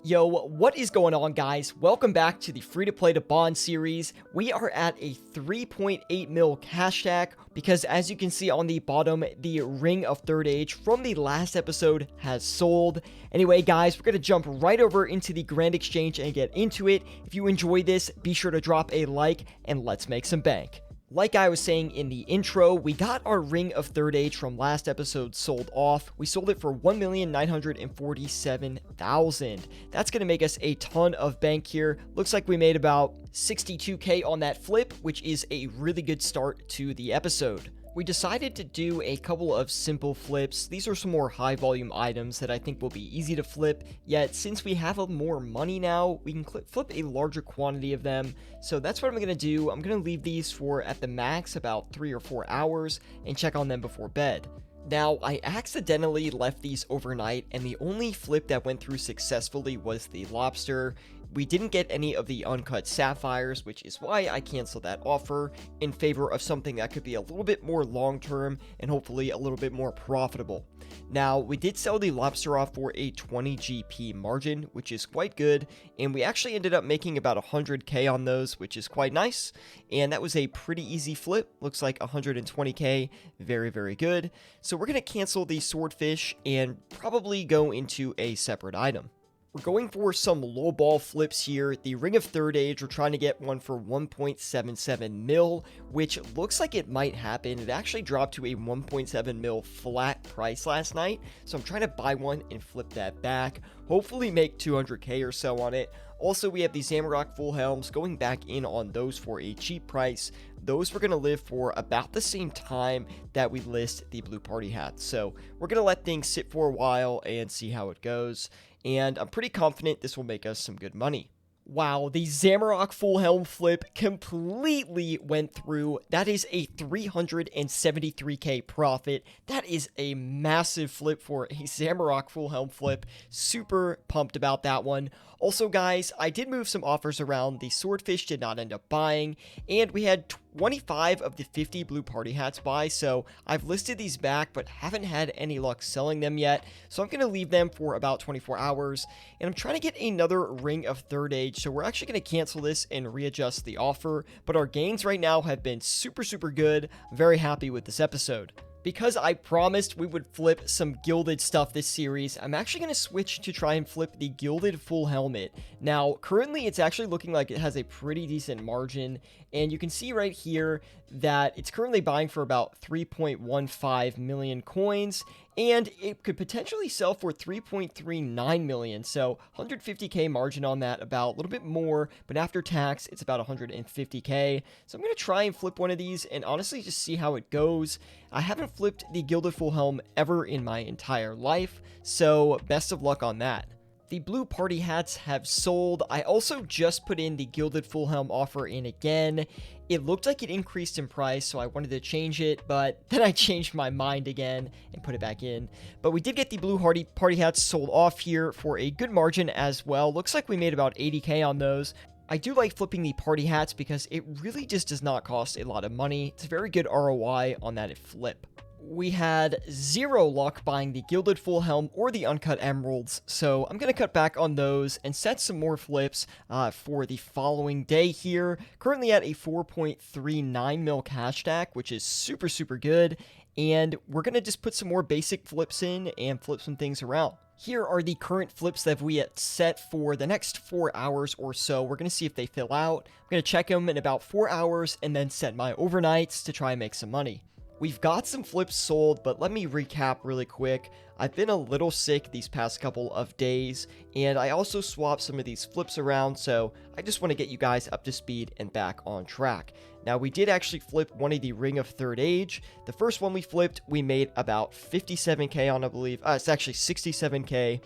Yo, what is going on, guys? Welcome back to the free-to-play to bond series. We are at a 3.8 mil cash stack because, as you can see on the bottom, the Ring of Third Age from the last episode has sold. Anyway, guys, we're going to jump right over into the Grand Exchange and get into it. If you enjoy this, be sure to drop a like and let's make some bank. Like I was saying in the intro, we got our Ring of Third Age from last episode sold off. We sold it for 1,947,000. That's going to make us a ton of bank here. Looks like we made about 62k on that flip, which is a really good start to the episode. We decided to do a couple of simple flips. These are some more high volume items that I think will be easy to flip, yet since we have more money now, we can flip a larger quantity of them. So that's what I'm going to do. I'm going to leave these for at the max about 3 or 4 hours and check on them before bed. Now, I accidentally left these overnight, and the only flip that went through successfully was the lobster. We didn't get any of the uncut sapphires, which is why I canceled that offer in favor of something that could be a little bit more long-term and hopefully a little bit more profitable. Now, we did sell the lobster off for a 20 GP margin, which is quite good, and we actually ended up making about 100k on those, which is quite nice, and that was a pretty easy flip. Looks like 120k, very, very good. So we're going to cancel the swordfish and probably go into a separate item. We're going for some lowball flips here. The Ring of Third Age, we're trying to get one for 1.77 mil, which looks like it might happen. It actually dropped to a 1.7 mil flat price last night, so I'm trying to buy one and flip that back. Hopefully make 200k or so on it. Also, we have the Zamorak full helms, going back in on those for a cheap price. Those we're going to live for about the same time that we list the blue party hats. So we're going to let things sit for a while and see how it goes. And I'm pretty confident this will make us some good money. Wow, the Zamorak full helm flip completely went through. That is a 373k profit. That is a massive flip for a Zamorak full helm flip. Super pumped about that one. Also, guys, I did move some offers around. The swordfish did not end up buying, and we had 25 of the 50 blue party hats buy, so I've listed these back but haven't had any luck selling them yet, so I'm going to leave them for about 24 hours, and I'm trying to get another Ring of Third Age, so we're actually going to cancel this and readjust the offer, but our gains right now have been super good. Very happy with this episode. Because I promised we would flip some gilded stuff this series, I'm actually going to switch to try and flip the gilded full helmet. Now, currently it's actually looking like it has a pretty decent margin, and you can see right here that it's currently buying for about 3.15 million coins, and it could potentially sell for 3.39 million, so 150k margin on that, about a little bit more, but after tax, it's about 150k. So I'm going to try and flip one of these and honestly just see how it goes. I haven't flipped the gilded full helm ever in my entire life, so best of luck on that. The blue party hats have sold. I also just put in the gilded full helm offer in again. It looked like it increased in price, so I wanted to change it, but then I changed my mind again and put it back in. But we did get the blue party hats sold off here for a good margin as well. Looks like we made about 80k on those. I do like flipping the party hats because it really just does not cost a lot of money. It's a very good ROI on that flip. We had 0 luck buying the gilded full helm or the uncut emeralds, so I'm going to cut back on those and set some more flips for the following day here. Currently at a 4.39 mil cash stack, which is super good, and we're going to just put some more basic flips in and flip some things around. Here are the current flips that we had set for the next 4 hours or so. We're going to see if they fill out. I'm going to check them in about 4 hours and then set my overnights to try and make some money. We've got some flips sold, but let me recap really quick. I've been a little sick these past couple of days, and I also swapped some of these flips around, so I just want to get you guys up to speed and back on track. Now, we did actually flip one of the Ring of Third Age. The first one we flipped, we made about 57k on, I believe. It's actually 67k.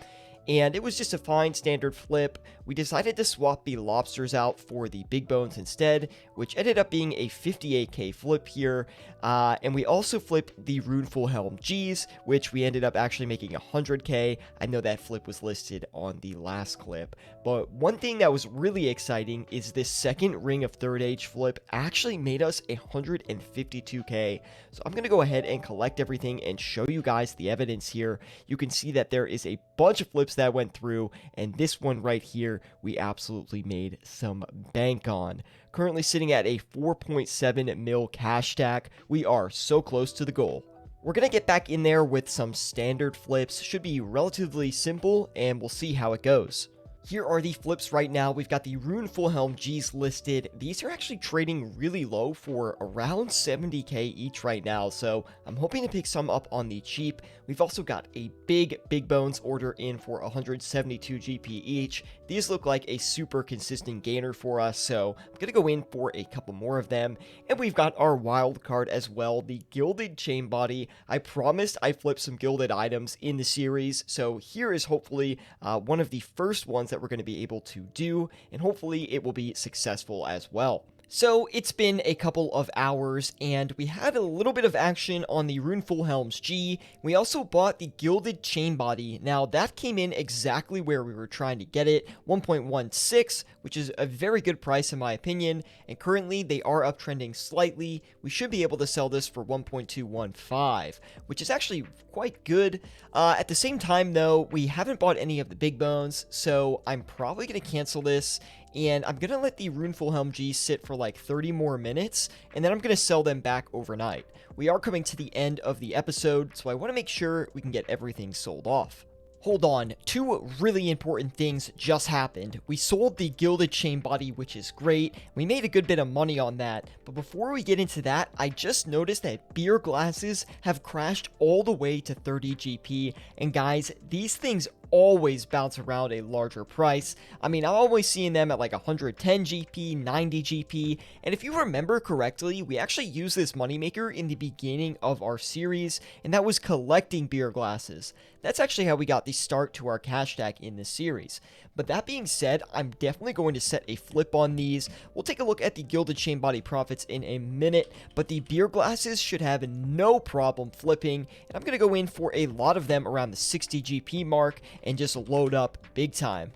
And it was just a fine standard flip. We decided to swap the lobsters out for the big bones instead, which ended up being a 58k flip here. And we also flipped the Runeful Helm G's, which we ended up actually making 100k. I know that flip was listed on the last clip. But one thing that was really exciting is this second Ring of Third Age flip actually made us 152k. So I'm going to go ahead and collect everything and show you guys the evidence here. You can see that there is a bunch of flips flips that went through, and this one right here, we absolutely made some bank on. Currently sitting at a 4.7 mil cash stack. We are so close to the goal. We're going to get back in there with some standard flips. Should be relatively simple, and we'll see how it goes. Here are the flips right now. We've got the Rune Fullhelm Gs listed. These are actually trading really low for around 70k each right now, so I'm hoping to pick some up on the cheap. We've also got a big bones order in for 172 GP each. These look like a super consistent gainer for us, so I'm going to go in for a couple more of them. And we've got our wild card as well, the Gilded Chain Body. I promised I flipped some gilded items in the series, so here is hopefully one of the first ones that we're going to be able to do, and hopefully it will be successful as well. So it's been a couple of hours, and we had a little bit of action on the Rune Fullhelm's G. We also bought the Gilded Chain Body. Now that came in exactly where we were trying to get it, 1.16, which is a very good price in my opinion, and currently they are uptrending slightly. We should be able to sell this for 1.215, which is actually quite good. At the same time though, we haven't bought any of the big bones, so I'm probably going to cancel this. And I'm going to let the Rune Fullhelm G sit for like 30 more minutes, and then I'm going to sell them back overnight. We are coming to the end of the episode, so I want to make sure we can get everything sold off. Hold on, two really important things just happened. We sold the Gilded Chain Body, which is great. We made a good bit of money on that. But before we get into that, I just noticed that beer glasses have crashed all the way to 30 GP. And guys, these things always bounce around a larger price. I mean, I'm always seeing them at like 110 GP, 90 GP, and if you remember correctly, we actually used this moneymaker in the beginning of our series, and that was collecting beer glasses. That's actually how we got the start to our cash stack in this series. But that being said, I'm definitely going to set a flip on these. We'll take a look at the Gilded Chain Body profits in a minute, but the beer glasses should have no problem flipping, and I'm going to go in for a lot of them around the 60 GP mark and just load up big time.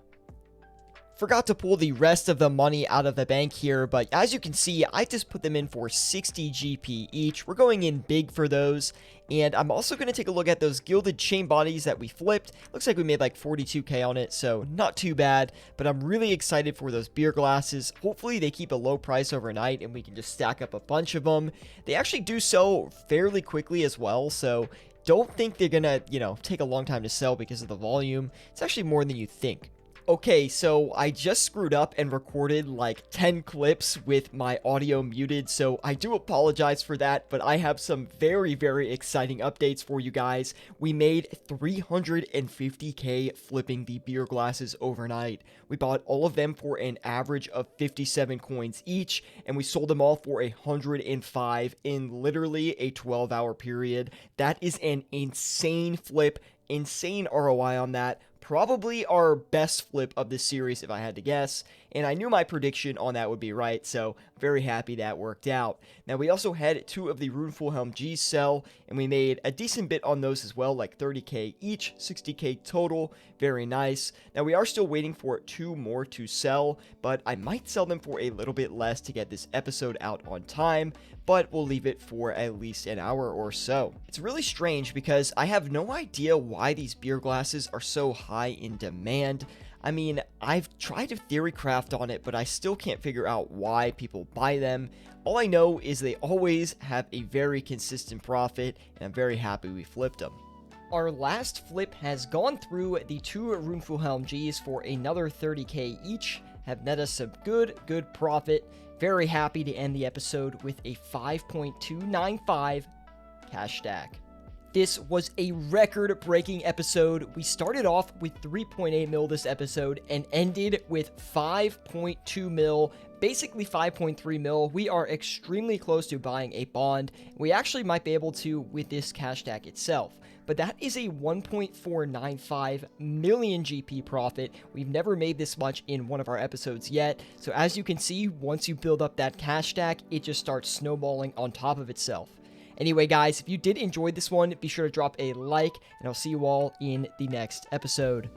Forgot to pull the rest of the money out of the bank here, but as you can see, I just put them in for 60 GP each. We're going in big for those, and I'm also going to take a look at those Gilded Chain Bodies that we flipped. Looks like we made like 42k on it, so not too bad, but I'm really excited for those beer glasses. Hopefully they keep a low price overnight and we can just stack up a bunch of them. They actually do sell fairly quickly as well, so don't think they're gonna, take a long time to sell because of the volume. It's actually more than you think. Okay, so I just screwed up and recorded like 10 clips with my audio muted, so I do apologize for that, but I have some very exciting updates for you guys. We made 350k flipping the beer glasses overnight. We bought all of them for an average of 57 coins each, and we sold them all for 105 in literally a 12-hour period. That is an insane flip, insane ROI on that. Probably our best flip of this series if I had to guess, and I knew my prediction on that would be right, so very happy that worked out. Now we also had two of the Rune Fullhelm G's sell, and we made a decent bit on those as well, like 30k each, 60k total, very nice. Now we are still waiting for two more to sell, but I might sell them for a little bit less to get this episode out on time, but we'll leave it for at least an hour or so. It's really strange because I have no idea why these beer glasses are so high in demand. I mean, I've tried to theory craft on it, but I still can't figure out why people buy them. All I know is they always have a very consistent profit, and I'm very happy we flipped them. Our last flip has gone through. The two Rune Fullhelm Gs for another 30k each have net us some good profit. Very happy to end the episode with a 5.295 cash stack. This was a record-breaking episode. We started off with 3.8 mil this episode and ended with 5.2 mil, basically 5.3 mil. We are extremely close to buying a bond. We actually might be able to with this cash stack itself. But that is a 1.495 million GP profit. We've never made this much in one of our episodes yet. So as you can see, once you build up that cash stack, it just starts snowballing on top of itself. Anyway, guys, if you did enjoy this one, be sure to drop a like, and I'll see you all in the next episode.